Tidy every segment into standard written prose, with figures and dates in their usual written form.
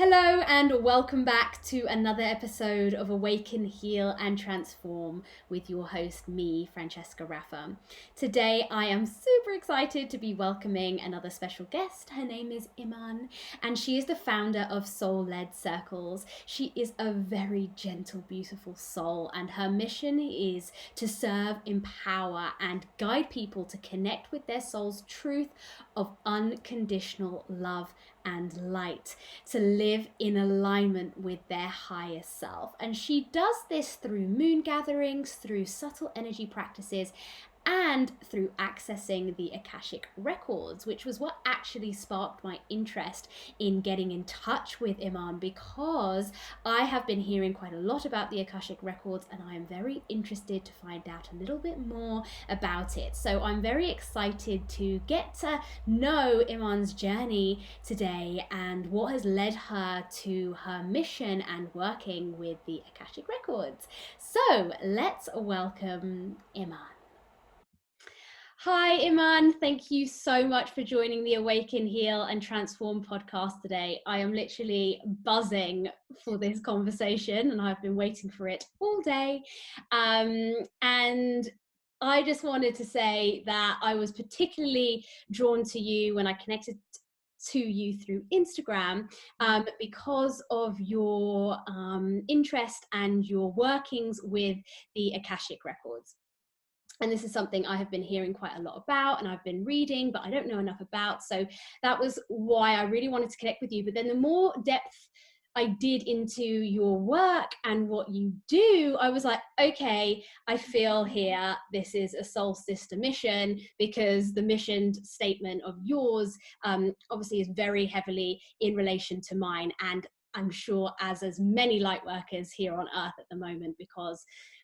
Hello and welcome back to another episode of Awaken, Heal and Transform with your host, me, Francesca Raffa. Today I am super excited to be welcoming another special guest. Her name is Iman and she is the founder of Soul Led Circles. She is a very gentle, beautiful soul and her mission is to serve, empower and guide people to connect with their soul's truth of unconditional love and light, to live in alignment with their higher self. And she does this through moon gatherings, through subtle energy practices, and through accessing the Akashic Records, which was what actually sparked my interest in getting in touch with Iman, because I have been hearing quite a lot about the Akashic Records and I am very interested to find out a little bit more about it. So I'm very excited to get to know Iman's journey today and what has led her to her mission and working with the Akashic Records. So let's welcome Iman. Hi, Iman. Thank you so much for joining the Awaken, Heal and Transform podcast today. I am literally buzzing for this conversation and I've been waiting for it all day. And I just wanted to say that I was particularly drawn to you when I connected to you through Instagram because of your interest and your workings with the Akashic Records. And this is something I have been hearing quite a lot about and I've been reading, but I don't know enough about. So that was why I really wanted to connect with you. But then the more depth I did into your work and what you do, I was like, okay, I feel here this is a soul sister mission, because the mission statement of yours obviously is very heavily in relation to mine. And I'm sure as many light workers here on earth at the moment, because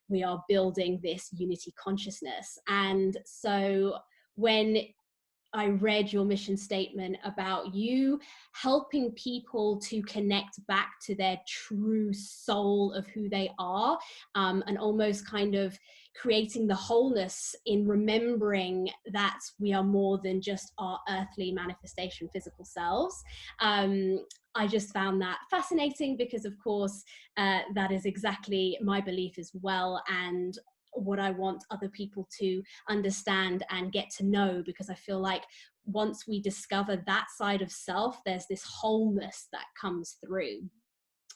we are building this unity consciousness. And so when I read your mission statement about you helping people to connect back to their true soul of who they are, and almost kind of creating the wholeness in remembering that we are more than just our earthly manifestation physical selves. I just found that fascinating because, of course, that is exactly my belief as well, and what I want other people to understand and get to know, because I feel like once we discover that side of self, there's this wholeness that comes through.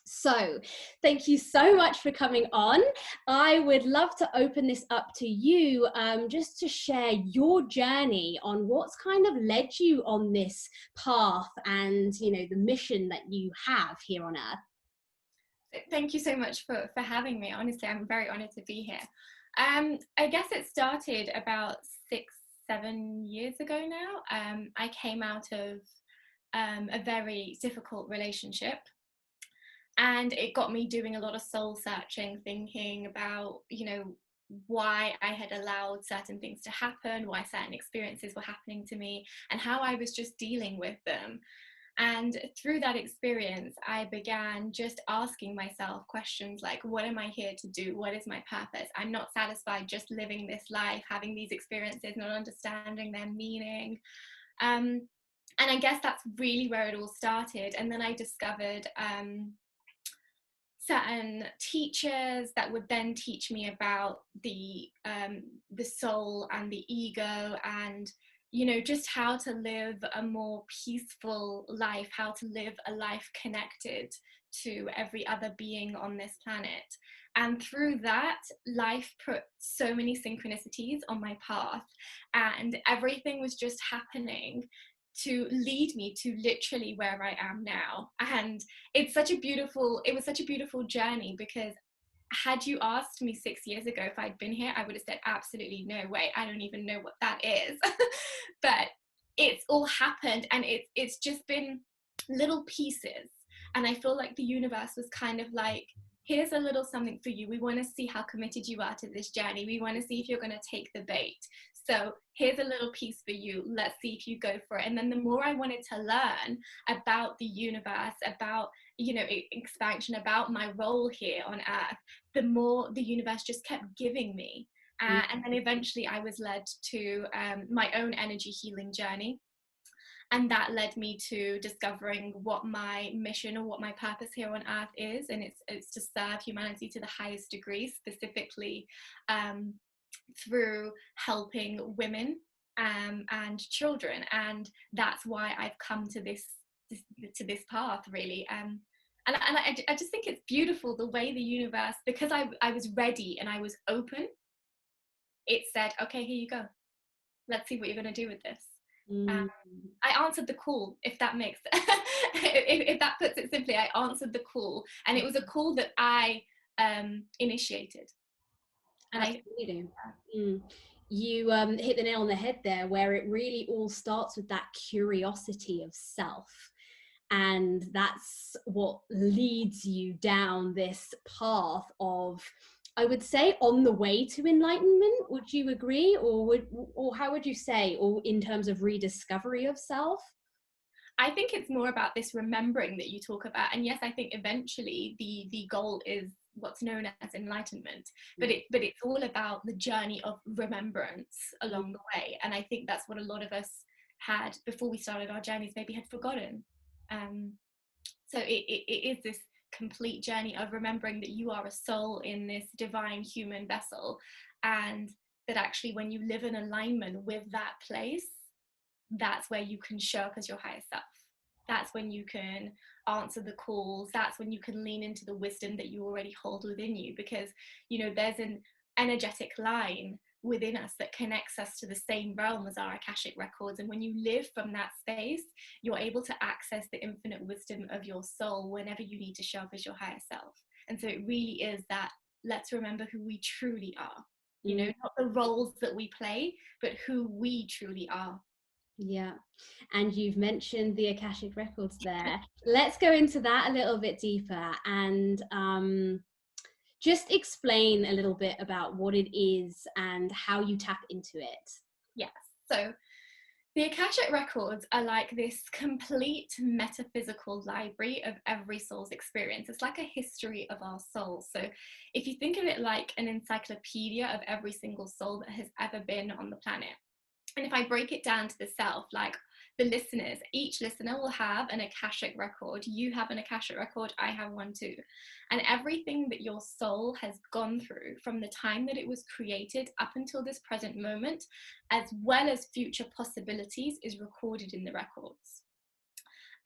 So thank you so much for coming on. I would love to open this up to you, just to share your journey on what's kind of led you on this path and, you know, the mission that you have here on earth. Thank you so much for having me. Honestly, I'm very honored to be here. I guess it started about 6-7 years ago now. I came out of a very difficult relationship, and it got me doing a lot of soul searching, thinking about, why I had allowed certain things to happen, why certain experiences were happening to me, and how I was just dealing with them. And through that experience, I began just asking myself questions like, what am I here to do? What is my purpose? I'm not satisfied just living this life, having these experiences, not understanding their meaning. And I guess that's really where it all started. And then I discovered certain teachers that would then teach me about the soul and the ego, and just how to live a more peaceful life, how to live a life connected to every other being on this planet. And through that, life put so many synchronicities on my path, and everything was just happening to lead me to literally where I am now. And it was such a beautiful journey, because had you asked me 6 years ago if I'd been here, I would have said absolutely no way. I don't even know what that is. But it's all happened, and it's just been little pieces. And I feel like the universe was kind of like, here's a little something for you. We want to see how committed you are to this journey. We want to see if you're going to take the bait. So here's a little piece for you. Let's see if you go for it. And then the more I wanted to learn about the universe, about, expansion, about my role here on earth, the more the universe just kept giving me. And then eventually I was led to my own energy healing journey. And that led me to discovering what my mission or what my purpose here on earth is, and it's to serve humanity to the highest degree, specifically through helping women and children. And that's why I've come to this path, really. And I just think it's beautiful the way the universe, because I was ready and I was open, it said, okay, here you go, let's see what you're going to do with this. I answered the call, if that makes if that puts it simply. I answered the call, and it was a call that I initiated. And Absolutely. You hit the nail on the head there, where it really all starts with that curiosity of self. And that's what leads you down this path of, I would say, on the way to enlightenment. Would you agree? Or how would you say, or in terms of rediscovery of self? I think it's more about this remembering that you talk about. And yes, I think eventually the goal is what's known as enlightenment, but it's all about the journey of remembrance along the way. And I think that's what a lot of us had before we started our journeys maybe had forgotten. So it is this complete journey of remembering that you are a soul in this divine human vessel, and that actually when you live in alignment with that place, that's where you can show up as your higher self. That's when you can answer the calls. That's when you can lean into the wisdom that you already hold within you, because, you know, there's an energetic line within us that connects us to the same realm as our Akashic records. And when you live from that space, you're able to access the infinite wisdom of your soul whenever you need to show up as your higher self. And so it really is that, let's remember who we truly are, you know, not the roles that we play, but who we truly are. Yeah. And you've mentioned the Akashic Records there. Let's go into that a little bit deeper and just explain a little bit about what it is and how you tap into it. Yes. So the Akashic Records are like this complete metaphysical library of every soul's experience. It's like a history of our soul. So if you think of it like an encyclopedia of every single soul that has ever been on the planet. And if I break it down to the self, like the listeners, each listener will have an Akashic record. You have an Akashic record, I have one too. And everything that your soul has gone through from the time that it was created up until this present moment, as well as future possibilities, is recorded in the records.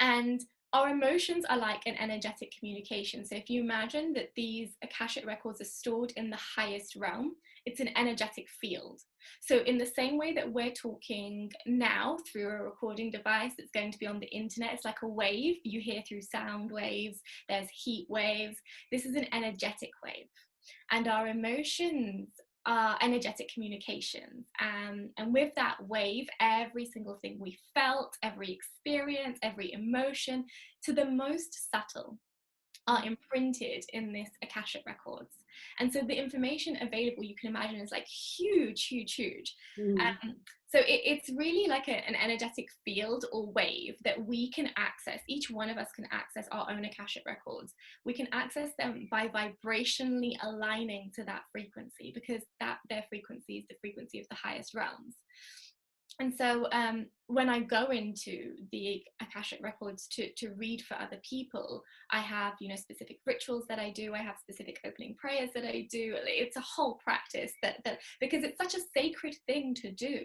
And our emotions are like an energetic communication. So if you imagine that these Akashic records are stored in the highest realm, it's an energetic field. So in the same way that we're talking now through a recording device that's going to be on the internet, it's like a wave you hear through sound waves, there's heat waves. This is an energetic wave. And our emotions are energetic communications. And with that wave, every single thing we felt, every experience, every emotion, to the most subtle, are imprinted in this Akashic records. And so the information available, you can imagine, is like huge. So it's really like an energetic field or wave that we can access. Each one of us can access our own Akashic records. We can access them by vibrationally aligning to that frequency, because their frequency is the frequency of the highest realms. And so when I go into the Akashic records to read for other people, I have, you know, specific rituals that I do. I have specific opening prayers that I do. It's a whole practice that because it's such a sacred thing to do.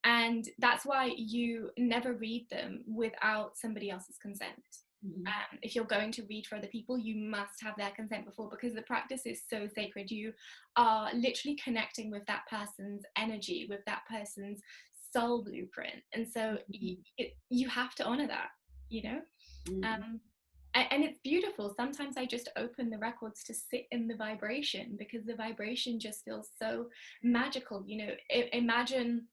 And that's why you never read them without somebody else's consent. If you're going to read for other people, you must have their consent before, because the practice is so sacred. You are literally connecting with that person's energy, with that person's soul blueprint. And so you have to honor that, you know? And it's beautiful. Sometimes I just open the records to sit in the vibration, because the vibration just feels so magical. You know, imagine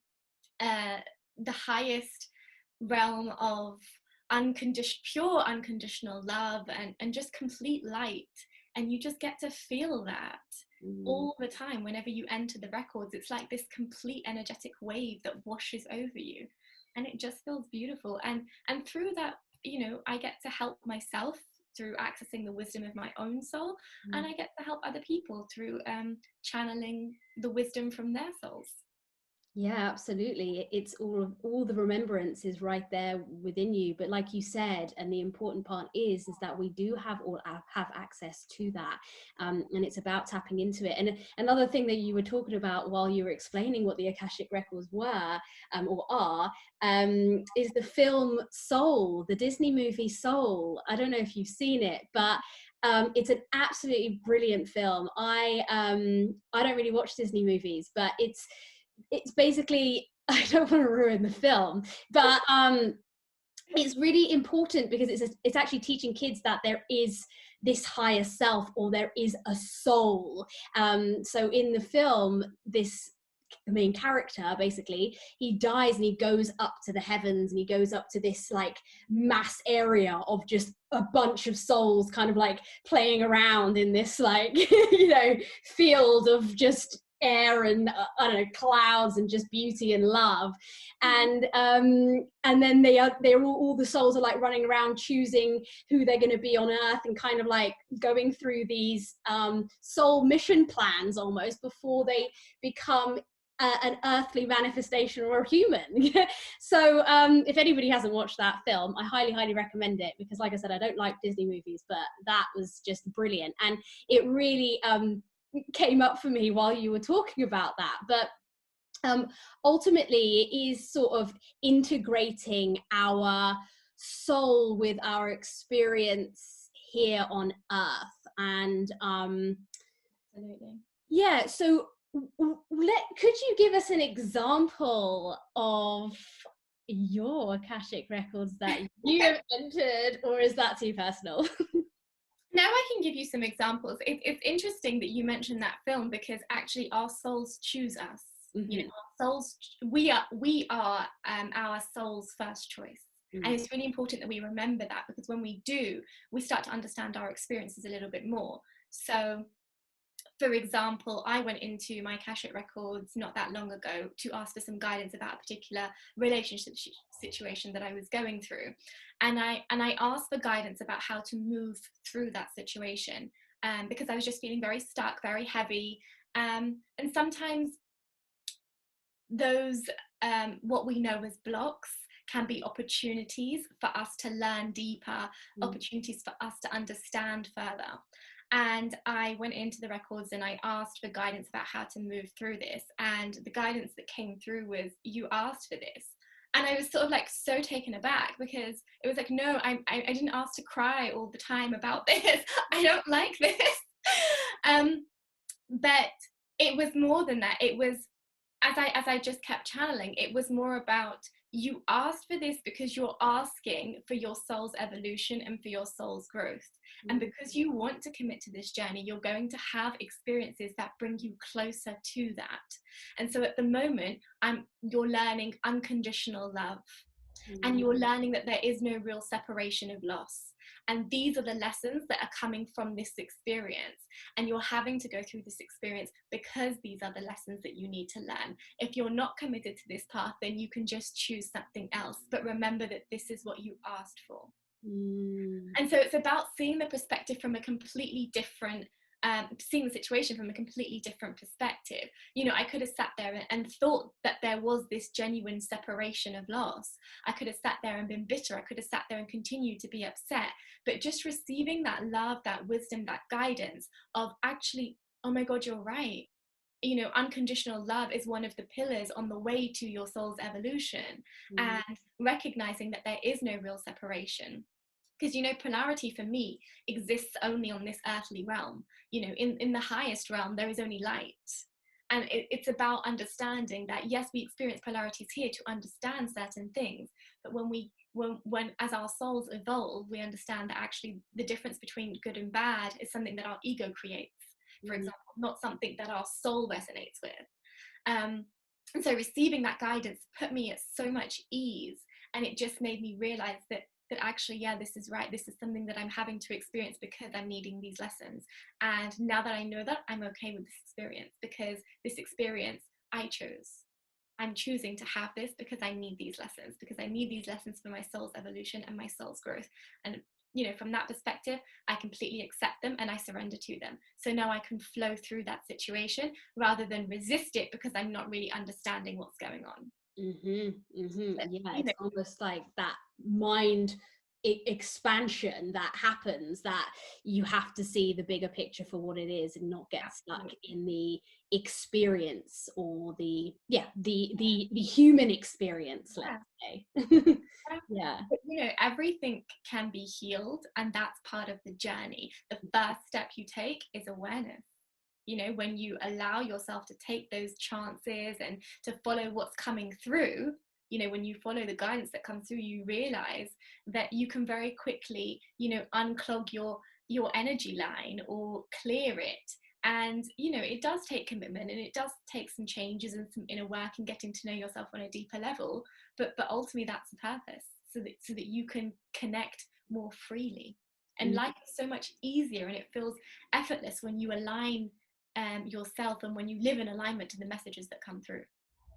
the highest realm of pure unconditional love and just complete light, and you just get to feel that all the time. Whenever you enter the records, it's like this complete energetic wave that washes over you, and it just feels beautiful. And through that, you know, I get to help myself through accessing the wisdom of my own soul, and I get to help other people through channeling the wisdom from their souls. Yeah, absolutely. It's all the remembrance is right there within you. But like you said, and the important part is that we do have access to that, and it's about tapping into it. And another thing that you were talking about while you were explaining what the Akashic Records were, or are, is the film Soul, the Disney movie Soul. I don't know if you've seen it, but it's an absolutely brilliant film. I don't really watch Disney movies, but it's basically, I don't want to ruin the film, but it's really important because it's actually teaching kids that there is this higher self, or there is a soul. So in the film, this the main character, basically, he dies and he goes up to the heavens, and he goes up to this like mass area of just a bunch of souls kind of like playing around in this like field of just air and I don't know, clouds and just beauty and love. And then they're all the souls are like running around choosing who they're going to be on earth, and kind of like going through these soul mission plans almost before they become an earthly manifestation or a human. So if anybody hasn't watched that film, I highly recommend it, because like I said, I don't like Disney movies, but that was just brilliant. And it really came up for me while you were talking about that. But ultimately it is sort of integrating our soul with our experience here on earth. And Absolutely. yeah, so could you give us an example of your Akashic Records that you have entered, or is that too personal? Now I can give you some examples. It's interesting that you mentioned that film, because actually our souls choose us. Mm-hmm. You know, our souls, we are our soul's first choice. Mm-hmm. And it's really important that we remember that, because when we do, we start to understand our experiences a little bit more. So for example, I went into my Akashic Records not that long ago to ask for some guidance about a particular relationship situation that I was going through, and I asked for guidance about how to move through that situation, because I was just feeling very stuck, very heavy, and sometimes those what we know as blocks can be opportunities for us to learn deeper, opportunities for us to understand further. And I went into the records and I asked for guidance about how to move through this. And the guidance that came through was, you asked for this. And I was sort of like so taken aback, because it was like, no, I didn't ask to cry all the time about this. I don't like this. But it was more than that. It was, as I just kept channeling, it was more about, you asked for this because you're asking for your soul's evolution and for your soul's growth. And because you want to commit to this journey, you're going to have experiences that bring you closer to that. And so at the moment, you're learning unconditional love. And you're learning that there is no real separation of loss. And these are the lessons that are coming from this experience. And you're having to go through this experience because these are the lessons that you need to learn. If you're not committed to this path, then you can just choose something else. But remember that this is what you asked for. And so it's about seeing the perspective from a completely different seeing the situation from a completely different perspective. You know, I could have sat there and thought that there was this genuine separation of loss. I could have sat there and been bitter. I could have sat there and continued to be upset. But just receiving that love, that wisdom, that guidance of actually, oh my God, you're right. You know, unconditional love is one of the pillars on the way to your soul's evolution, and recognizing that there is no real separation. Because, you know, polarity for me exists only on this earthly realm. You know, in the highest realm, there is only light. And it's about understanding that, yes, we experience polarities here to understand certain things. But when as our souls evolve, we understand that actually the difference between good and bad is something that our ego creates, for example, not something that our soul resonates with. And so receiving that guidance put me at so much ease. And it just made me realize that actually, yeah, this is right. This is something that I'm having to experience because I'm needing these lessons. And now that I know that, I'm okay with this experience, because this experience I chose. I'm choosing to have this because I need these lessons, because I need these lessons for my soul's evolution and my soul's growth. And you know, from that perspective, I completely accept them and I surrender to them. So now I can flow through that situation rather than resist it because I'm not really understanding what's going on. But, Yeah, you it's know, almost like that mind expansion that happens, that you have to see the bigger picture for what it is and not get stuck in the experience, or the human experience, let's say. Yeah. But, you know, everything can be healed, and that's part of the journey. The first step you take is awareness. You know, when you allow yourself to take those chances and to follow what's coming through, you know, when you follow the guidance that comes through, you realize that you can very quickly, you know, unclog your energy line or clear it. And, you know, it does take commitment, and it does take some changes and some inner work and getting to know yourself on a deeper level. But ultimately that's the purpose, so that you can connect more freely. And life is so much easier, and it feels effortless when you align yourself, and when you live in alignment to the messages that come through.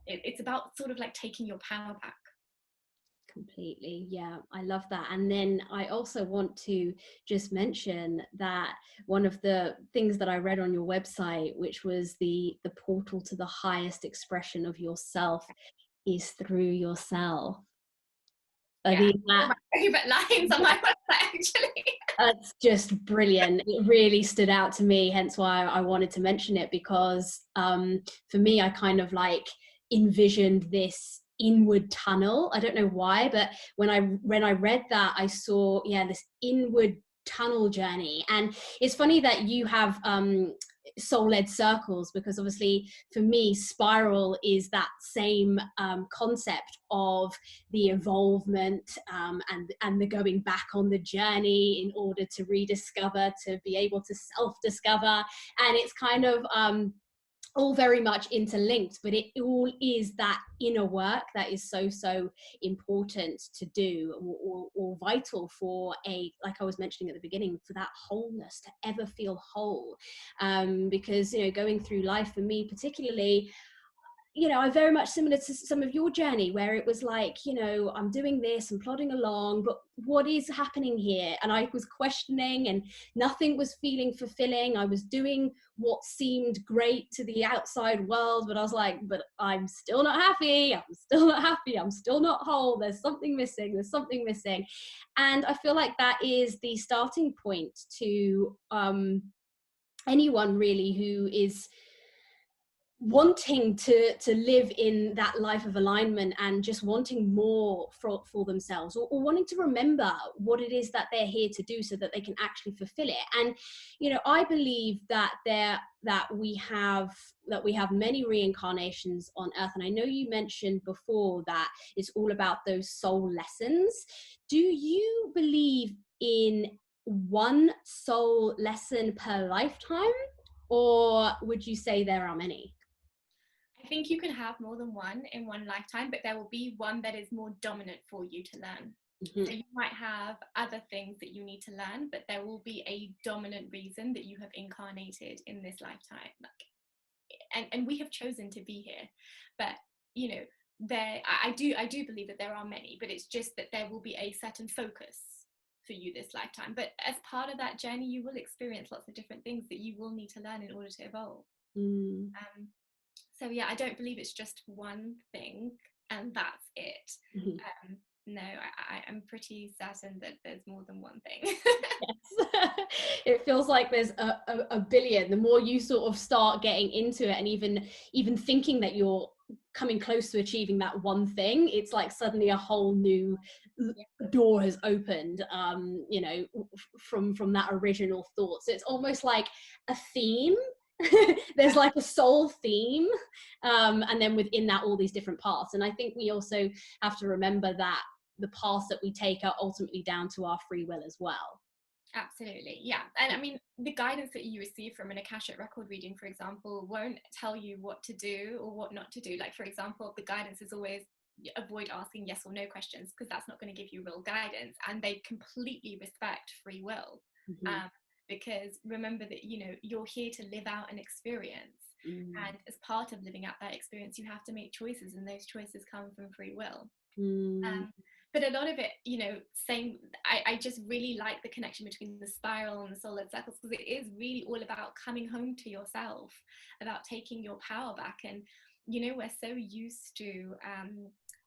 It's about sort of like taking your power back. Completely. Yeah, I love that. And then I also want to just mention that one of the things that I read on your website, which was the portal to the highest expression of yourself, is through yourself. I think that, my favorite lines on my website, actually. That's just brilliant. It really stood out to me, hence why I wanted to mention it, because for me, I kind of like envisioned this inward tunnel. I don't know why, but when I read that, I saw this inward tunnel journey. And it's funny that you have soul-led circles, because obviously for me, spiral is that same concept of the evolvement, and the going back on the journey in order to rediscover, to be able to self-discover. And it's kind of all very much interlinked, but it all is that inner work that is so important to do, or vital for like I was mentioning at the beginning, for that wholeness, to ever feel whole. Because, you know, going through life for me particularly, you know, I'm very much similar to some of your journey, where it was like, you know, I'm doing this and plodding along, but what is happening here? And I was questioning, and nothing was feeling fulfilling. I was doing what seemed great to the outside world, but I was like, but I'm still not happy. I'm still not happy. I'm still not whole. There's something missing. There's something missing. And I feel like that is the starting point to anyone really who is wanting to live in that life of alignment, and just wanting more for themselves, or wanting to remember what it is that they're here to do, so that they can actually fulfill it. And, you know, I believe that we have many reincarnations on earth. And I know you mentioned before that it's all about those soul lessons. Do you believe in one soul lesson per lifetime, or would you say there are many? I think you can have more than one in one lifetime, but there will be one that is more dominant for you to learn. So you might have other things that you need to learn, but there will be a dominant reason that you have incarnated in this lifetime. And we have chosen to be here. But, you know, I do believe that there are many, but it's just that there will be a certain focus for you this lifetime. But as part of that journey, you will experience lots of different things that you will need to learn in order to evolve. So yeah, I don't believe it's just one thing and that's it. No, I'm pretty certain that there's more than one thing. Yes. It feels like there's a billion. The more you sort of start getting into it, and even thinking that you're coming close to achieving that one thing, it's like suddenly a whole new door has opened, you know, from that original thought. So it's almost like a theme. There's like a soul theme, and then within that, all these different paths. And I think we also have to remember that the paths that we take are ultimately down to our free will as well. Absolutely, yeah. And I mean, the guidance that you receive from an Akashic record reading, for example, won't tell you what to do or what not to do. Like, for example, the guidance is always avoid asking yes or no questions, because that's not going to give you real guidance. And they completely respect free will. Because remember that, you know, you're here to live out an experience. And as part of living out that experience, you have to make choices, and those choices come from free will. but a lot of it, you know, same, I just really like the connection between the spiral and the solar circles, because it is really all about coming home to yourself, about taking your power back. And, you know, we're so used to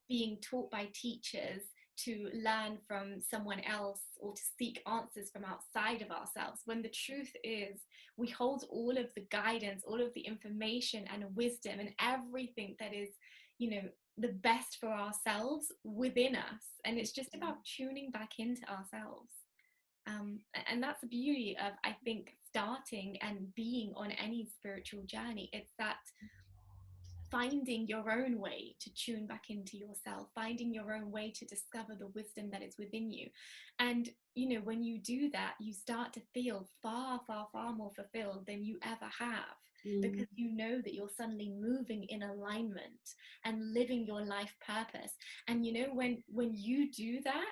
being taught by teachers to learn from someone else or to seek answers from outside of ourselves, when the truth is we hold all of the guidance, all of the information and wisdom and everything that is, you know, the best for ourselves within us. And it's just about tuning back into ourselves. And that's the beauty of, I think, starting and being on any spiritual journey. It's that finding your own way to tune back into yourself, finding your own way to discover the wisdom that is within you. And, you know, when you do that, you start to feel far, far, far more fulfilled than you ever have. Because you know that you're suddenly moving in alignment and living your life purpose. And, you know, when you do that,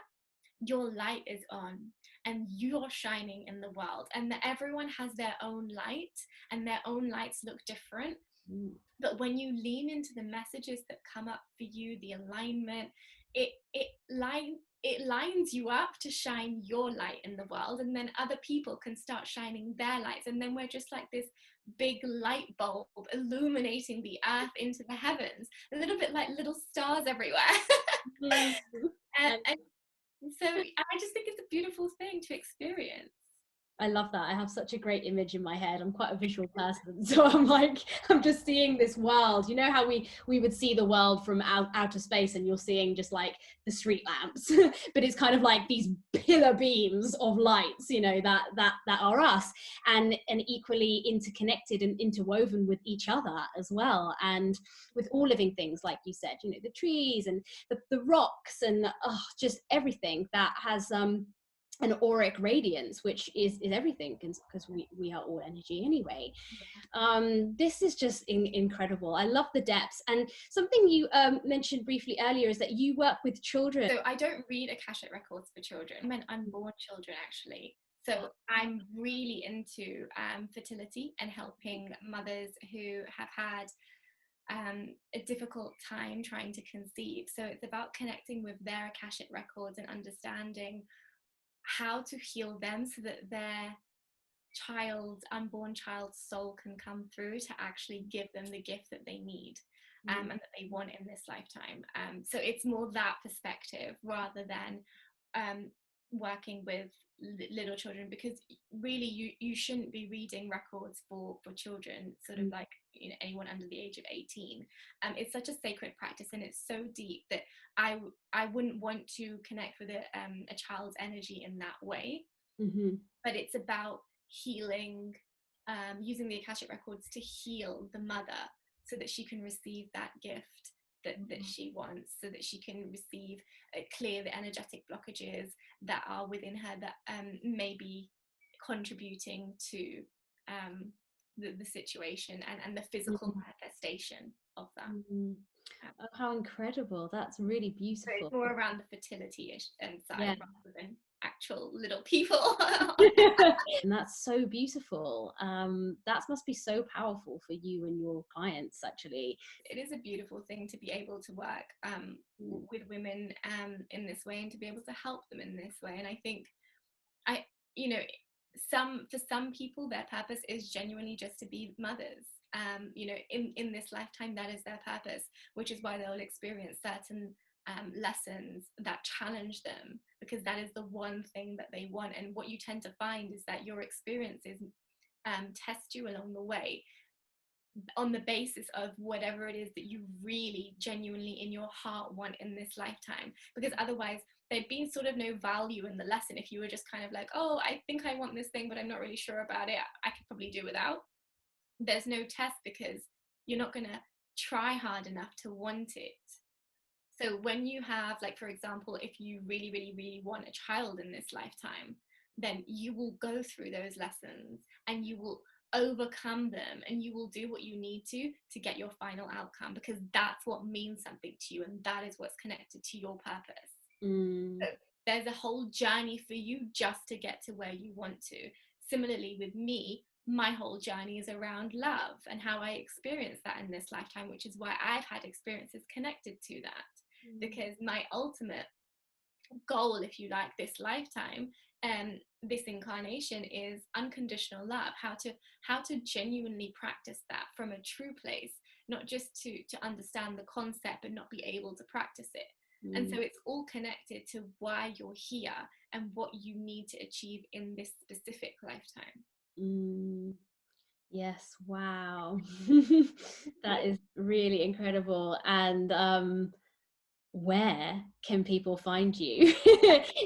your light is on and you're shining in the world, and that everyone has their own light and their own lights look different. But when you lean into the messages that come up for you, the alignment, it lines you up to shine your light in the world, and then other people can start shining their lights, and then we're just like this big light bulb illuminating the earth into the heavens, a little bit like little stars everywhere. and so I just think it's a beautiful thing to experience. I love that. I have such a great image in my head. I'm quite a visual person. So I'm just seeing this world. You know how we would see the world from outer space, and you're seeing just like the street lamps, but it's kind of like these pillar beams of lights, you know, that are us, and equally interconnected and interwoven with each other as well. And with all living things, like you said, you know, the trees and the rocks and just everything that has, an auric radiance, which is everything, because we are all energy anyway. This is just incredible. I love the depths. And something you mentioned briefly earlier is that you work with children. So I don't read Akashic Records for children. I meant unborn children, actually. So I'm really into fertility and helping mothers who have had a difficult time trying to conceive. So it's about connecting with their Akashic Records and understanding how to heal them so that their unborn child's soul can come through to actually give them the gift that they need and that they want in this lifetime. So it's more that perspective rather than working with little children, because really you shouldn't be reading records for children, sort of like, you know, anyone under the age of 18. It's such a sacred practice, and it's so deep that I wouldn't want to connect with a child's energy in that way. But it's about healing, using the Akashic Records to heal the mother so that she can receive that gift that she wants, so that she can receive, clear the energetic blockages that are within her that may be contributing to the situation and the physical manifestation of that. Oh, how incredible. That's really beautiful. So it's more around the fertility-ish side rather than actual little people. And that's so beautiful. That must be so powerful for you and your clients, actually. It is a beautiful thing to be able to work with women in this way, and to be able to help them in this way. And I think you know, for some people, their purpose is genuinely just to be mothers. You know, in this lifetime, that is their purpose, which is why they'll experience certain lessons that challenge them, because that is the one thing that they want. And what you tend to find is that your experiences test you along the way on the basis of whatever it is that you really genuinely in your heart want in this lifetime. Because otherwise there'd be sort of no value in the lesson if you were just kind of like, oh, I think I want this thing, but I'm not really sure about it, I could probably do without. There's no test, because you're not going to try hard enough to want it. So when you have, like, for example, if you really, really, really want a child in this lifetime, then you will go through those lessons and you will overcome them, and you will do what you need to get your final outcome, because that's what means something to you, and that is what's connected to your purpose. So there's a whole journey for you just to get to where you want to. Similarly with me, my whole journey is around love and how I experience that in this lifetime, which is why I've had experiences connected to that. Because my ultimate goal, if you like, this lifetime, this incarnation, is unconditional love. How to genuinely practice that from a true place, not just to understand the concept but not be able to practice it. And so it's all connected to why you're here and what you need to achieve in this specific lifetime. Yes, wow. That is really incredible. And where can people find you?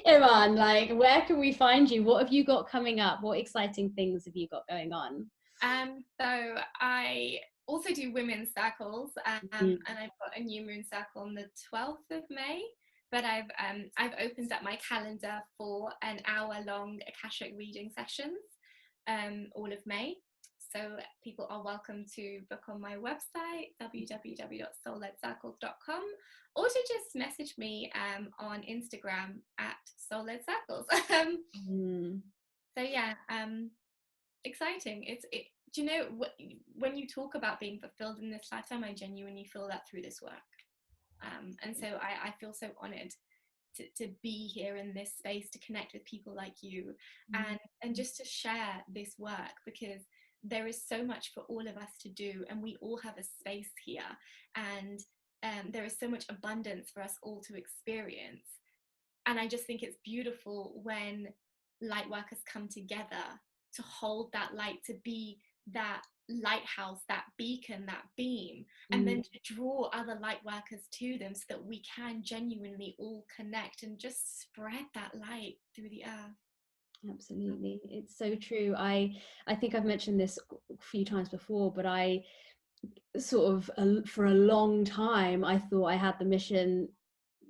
Iman, like, where can we find you? What have you got coming up? What exciting things have you got going on? So I also do women's circles, and I've got a new moon circle on the 12th of May. But I've opened up my calendar for an hour-long Akashic reading sessions, all of May. So people are welcome to book on my website, www.soulledcircles.com, or to just message me on Instagram at soulledcircles. So yeah, exciting. Do you know, when you talk about being fulfilled in this lifetime, I genuinely feel that through this work. And so I feel so honored to be here in this space, to connect with people like you, and just to share this work, because there is so much for all of us to do, and we all have a space here, and there is so much abundance for us all to experience. And I just think it's beautiful when light workers come together to hold that light, to be that lighthouse, that beacon, that beam, and then to draw other light workers to them, so that we can genuinely all connect and just spread that light through the earth. Absolutely, it's so true. I think I've mentioned this a few times before, but I sort of for a long time I thought I had the mission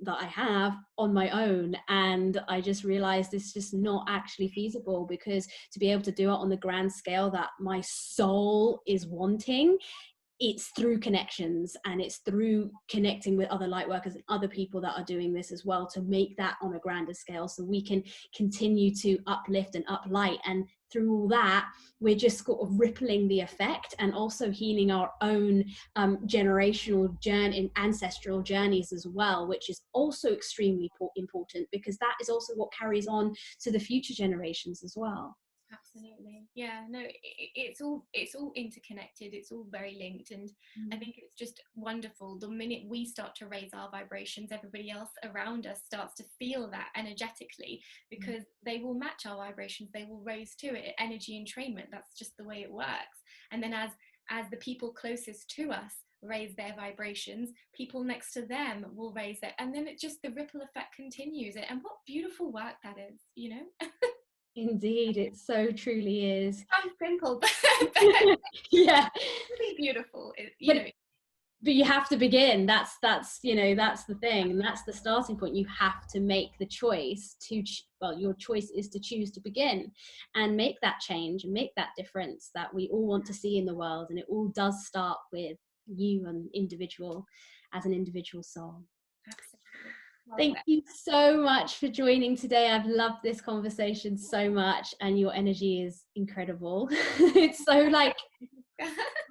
that I have on my own, and I just realized it's just not actually feasible, because to be able to do it on the grand scale that my soul is wanting, it's through connections, and it's through connecting with other light workers and other people that are doing this as well, to make that on a grander scale, so we can continue to uplift and uplight. And through all that, we're just sort of rippling the effect, and also healing our own generational journey, ancestral journeys as well, which is also extremely important, because that is also what carries on to the future generations as well. Absolutely. Yeah, no, it's all interconnected, it's all very linked. And I think it's just wonderful. The minute we start to raise our vibrations, everybody else around us starts to feel that energetically, because they will match our vibrations, they will raise to it. Energy entrainment, that's just the way it works. And then as the people closest to us raise their vibrations, people next to them will raise it, and then it just, the ripple effect continues. And what beautiful work that is, you know. Indeed, it so truly is. Sounds simple, but yeah, really beautiful. But you have to begin. That's that's the thing, and that's the starting point. You have to make the choice to your choice is to choose to begin and make that change and make that difference that we all want to see in the world. And it all does start with you, an individual, as an individual soul. Absolutely. Thank you so much for joining today. I've loved this conversation so much, and your energy is incredible. It's so like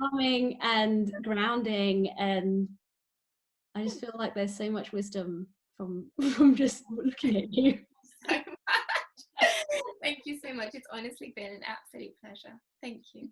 calming and grounding, and I just feel like there's so much wisdom from just looking at you. So much. Thank you so much. It's honestly been an absolute pleasure. Thank you.